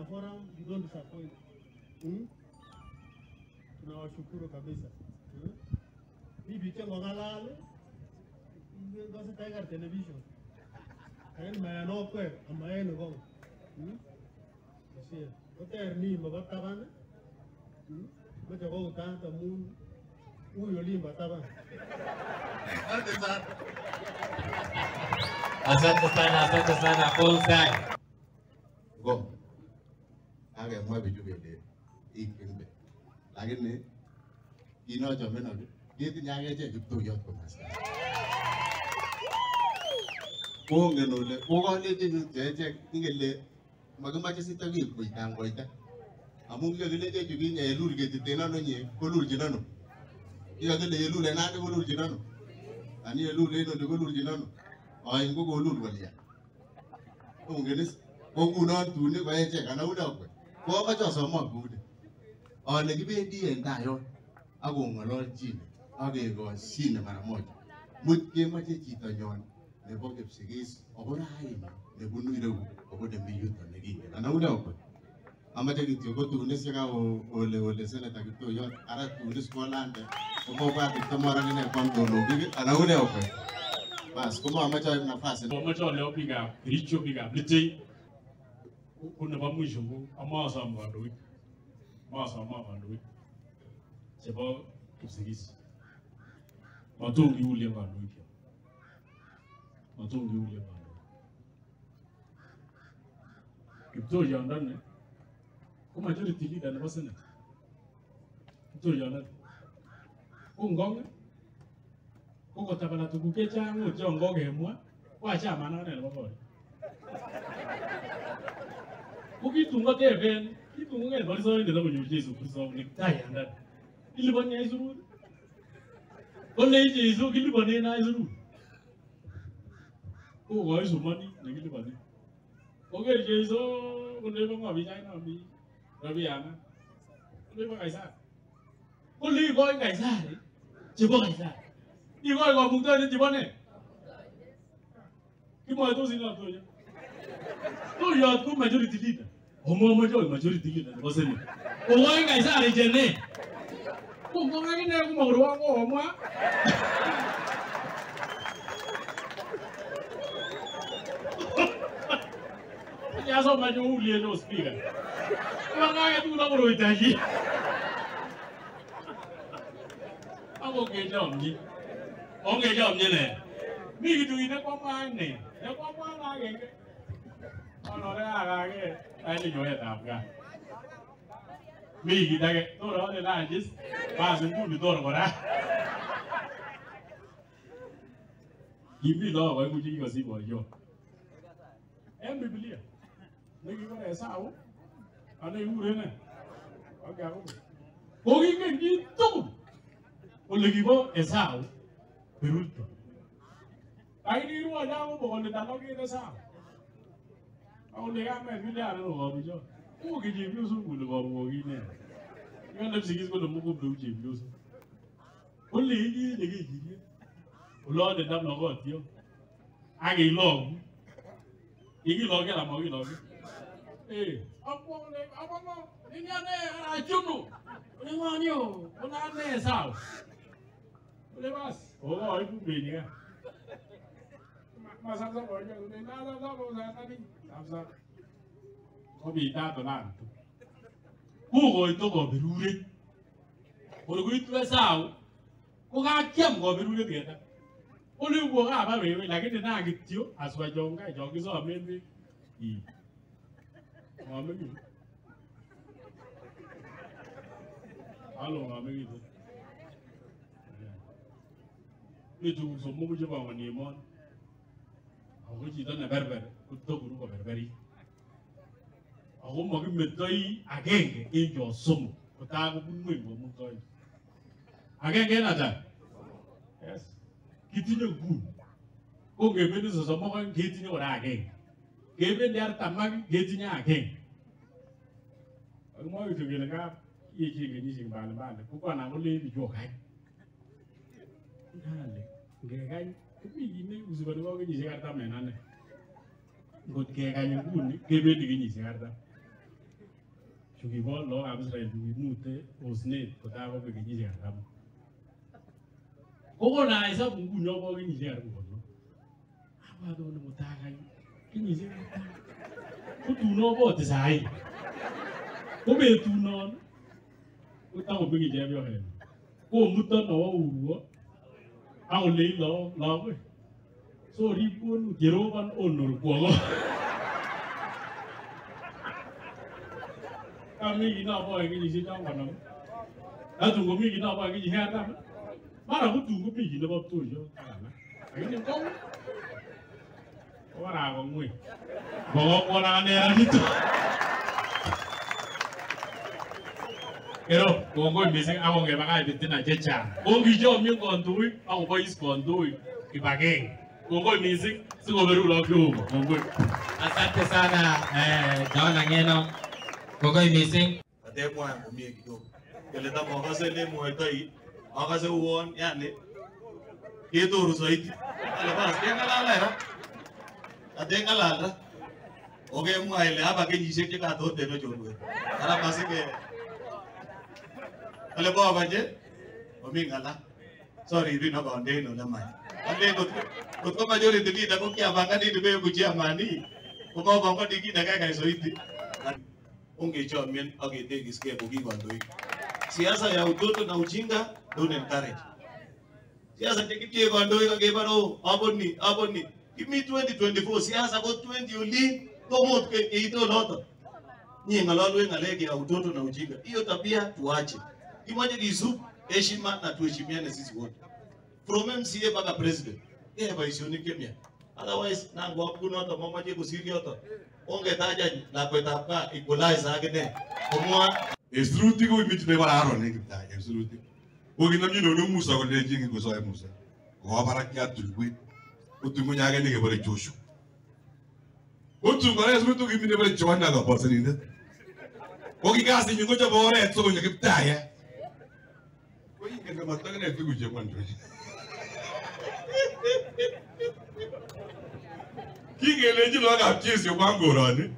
forum, you don't disappoint. Tunawashukuru kabisa. Hii picha ngogalale. Ngose Tiger Television. Kain mayano kwe, amayeno gong. Kasi, hotel ni mabataban. Baca kau tanta mun, uyoli bataban. Asante sana, full time. Go. Aga mwa bitu bede. Ikimbe. Lakini ino jamena Dia nyage je Kiptoiyot ko mas. Ko ngenole, ko le je ngele magamache sitagi ko itango ita. Amu ngele je jugi nye lul ge tena no nye ko lul jinano. Iya ngele lul na de ko lul jinano. Ani lul le no de ko lul jinano. Ai ngo ko lul walia. Ko ngele ko kuno tu ne ko je kana uda ko. Ko ba jo so mo bude. Ole gibendi endayo. Ako ngolol jine. Age go sine mara moja. Mutke mache chito nyon nebo Kipsigis obora haini nebunu ireu obode miyuto negige. Ana uda okwe. Amache kityo ko tunis yaka ole seneta Kiptoiyot ara tunis ko lande. Komo ba kitamara ngine kondo gige. Ana uda okwe. Bas komo amache nafasi. Amache leo piga richo piga Lutein. Kuna ba mwisho amasa mbandoi. Masa mbandoi. Sebo Kipsigis. Matungi ule mbandoi. Matungi ule mbandoi. Kiptoiyot ndane. Ko majority leader na basena. Kiptoiyot ndane. Ko Ngong. Ko kotabala tukukecha ngo Ngong emwa. Kwa chama na ne babo. Ko kitungo teven. Kitungo ngel bariso ndelo ko Yesu Kristo ni taya ndane. Ilibon ya izuru. Ole Yesu kilibon na izuru. Ko wa isu mani na kilibon. Ko ge Yesu ko le ba bi chai na bi. Rabi ana. Le ba kaisa. Ko li ko kaisa ni. Chỉ có kaisa. Đi coi gọi mục tiêu chỉ bắn này. Cái mọi tôi xin làm tôi nhé. Tôi giờ cũng majority leader. Hôm nay mới majority leader có xin. Ủa anh kaisa đi trên này. Cũng có cái này cũng màu đồ ăn của má. Ya sao mà chú liền nó speaker. Mà ngay tôi đâu rồi tại gì? Ông có nghe cho ông gì? Ông nghe cho ông như này. Mi cái tụi nó có mai này, nó có mai là cái. Ông nói là cái ai đi nhồi tạm cả. Mi cái đây tôi đó là just ba sinh cũng được tôi rồi đó. Kiếm đi đó với cái gì bỏ vô. Em bị bịa. Mấy cái này sao? Anh ấy uống này. Ông cả không. Có cái gì tốt. Oligibo esau Ruto. Ai ni ruwa jawo bo le dalo ke esau. Au le ga me bi la no go bi jo. O ke ji bi so ku le go wo gi ne. Yo le sigis ko le mo ko bu ji bi so. O le gi le gi ji. O lo de dam no go ti o. A gi lo. Igi lo ke la mo gi lo. Apo mo ni ne a chunu. Ni ma ni o. O na ne esau. Lepas, oh ibu bini kan? Masa saya boleh jadi, nada saya tadi, apa? Kopi tato nanti. Kau itu kau berurit, kalau kau itu esau, kau kaciam kau berurit dia. Kau lu buat apa beri? Lagi dia nak gitu, asal jongkai, jongkai so amin bi, amin bi. Halo amin itu. Itu semua macam apa ni mon? Aku cerita nak berber, kutu guru kau berberi. Aku makin metai ageng ke jo semua. Kota aku pun main metai. Ageng ke nada? Yes. Kita ni guru. Kau geben ni sesama kan kita ni orang ageng. Geben dia tamak kita ni ageng. Aku mau itu gila kap. Ia cakap ni sih balik. Kau kan aku lebih jokai. Hale, gaya tapi ini usaha dua kali Jakarta mana nih? Buat gaya yang pun, kebe di sini Jakarta. chukibo lo ab Israel chukimute osnet kotako bekenyisiek 40. Koko na isa kunyo bo kenyisiek 40 kono. Abado ne mutakai kenyisiek 40. Kutuno bo tisai. Ko betunon utako bengi jebyo hen. Ko muton no uwo. Ako lei lo ko. So ripun jeroban onor ko. Kami gina apa yang ini sih tahu kan? Lalu kami gina apa yang ini heran? Mana aku tunggu kami gina apa tuh jo? Ini kau? Orang aku mui. Bawa orang aneh itu. Pero, kau bising aku nggak pakai betina cecah. Kau hijau mian kontui, aku boys kontui, kibageng. Kau bising, semua baru lalu. Asante sana, John Angeno. Kogoi missing. Ate mwa kumie kidogo. Kele ta mwaka se le mwa tai. Aka se uon yani. Kito rusaiti. Ale bas ke ngala ra. Ate ngala ra. Oge mwa ile hapa ke jise ke ka to te no chorwe. Ara bas ke. Ale ba baje. Omi ngala. Sorry ri no gonde no lamai. Ate ko majority leader ko kya banga ni be kujia mani. Ko ba banga digi daga kai soiti. Ungejamii agedegisikia kugigondoi. Siasa ya utoto na ujinga don't encourage. Siasa tekitie gondoi kagebaro aboni. Give me 2024 siasa ko 20 uli tomot ke ito loto. Nyie ngalalwe ngalege ya utoto na ujinga. Hiyo tabia tuache. Kimoja kisu heshima na tuheshimiane sisi wote. From MCA mpaka president. Yeye baisioni kemia. Otherwise nangu hakuna hata mama je kusiri hata. Onge taja na kwetapka equalize agene. Komwa Esruti ko imit be bara aro ne kita esruti. O gina mi no musa ko le jingi ko so e musa. Ko bara kya tulwe. O tu munya ga ne ke bare joshu. O tu ko esruti ko imit bare chwana ga borsani ne. O gi gasi mi ko jo bore so ko ne kita ya. Ko inge ne mata ne tu je kwanto. Kinge le ji lo ga tisi kwangoro ni.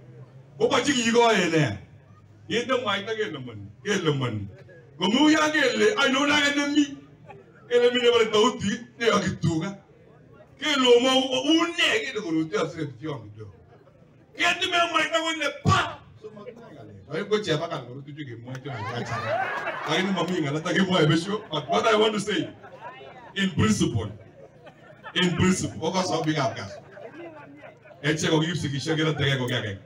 O ba ji gi go ene. Yendo mai ta geleman. Gomu ya gele ano na enemy. Ele mi ne bare tauti ne akituga. Kelo mo une ke de golu ta se fion do. Ke de me mai ta wonne pa. So ma kana le. Ai ko che ba kan golu tu ge mo ta ga cha. Ai ni mami ngala ta ge mo e besho. But what I want to say in principle. Oga so big up gas. Eche go give sikisha gera tege go gage.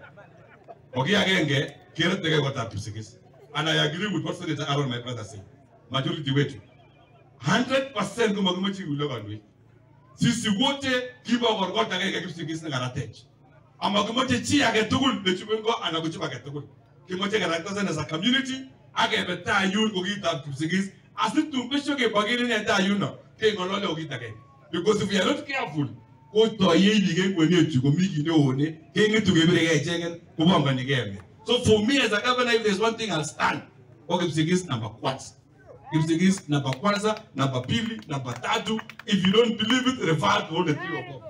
Ogi agenge gera tege go tap sikis. And I agree with what Senator Aaron, my brother, said. Majority wetu 100% kumagumachi uloga nwe. Sisi wote kiba gorgota gege give sikis na garatech. Amagumachi chi age tugul le chubengo anaguchiba age tugul. Kimoche garakta as a community age beta yun go give tap sikis. Asi tumpesho ke bagini ne ta yun no. Ke ngolole ogi tage. Because if we are not careful, go to ye begin when you go make you know ne, hang to give it again, go on when you get. So for me as a governor, if there's one thing I'll stand, okay, Kipsigis number one. Kipsigis number one, number pili, number tatu. If you don't believe it, refer to all the three of them.